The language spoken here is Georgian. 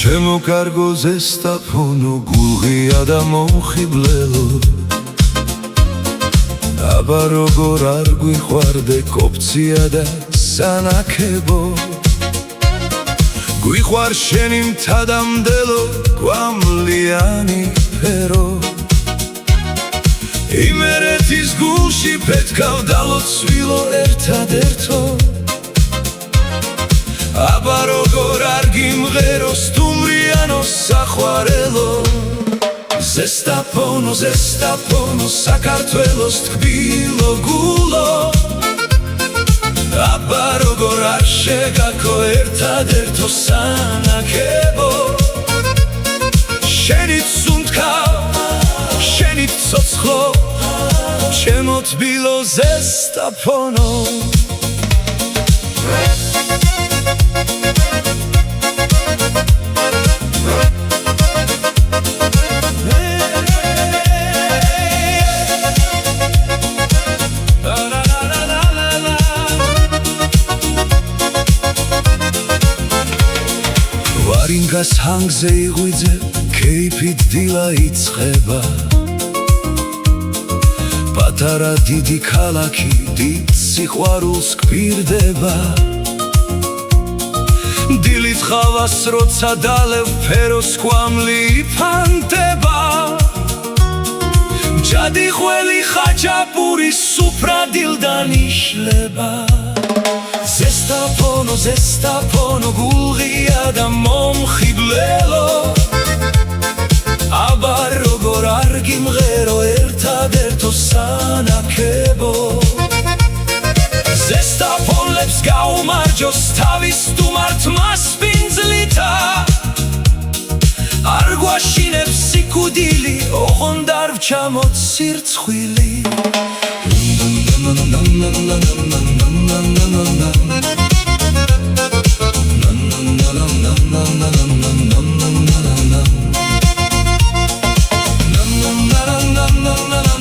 ჩემო კარგო ზესტაფონო გულღია და მომხიბლელო აბა როგორ არ გვიყვარდე კოპცია და სანაკებო გვიყვარ შენი მთადამდელო გვამლიანი ფერო იმერეთის გულში პეთქავ დალოცვილო ერთადერთო აბა როგორ არ გიმღერო სტუმრიანო საყვარელო ზესტაფონო ზესტაფონო საქართველოს თბილო გულო აბა როგორ არ შეგაქო ერთადერთო სანაკებო შენი სუნთქავ შენი ცოცხლო ჩემო თბილო ზესტაფონო ვარინგას ჰანგზე იღვიძე ქეიფით დილა იწყება პატარა დიდი ქალაქი დიდ სიყვარულს გვირდება დილით ხავას როცა დალევ ფეროს კვამლი იფანტება ჯადი ხველი ხაჭაპური სუფრა დილდან იშლება ზესტაფონო ზესტაფონო გულღია და მომხიბლელო აბა როგორ არ გიმღერო ერთადერთო სანაკებო ზესტაფონლებს გაუმარჯოს თავის სტუმართ მასპინძლითა არ გვაშინებს სიკვდილი ოღონდ არ ვჩამოთ სირცხვილი Na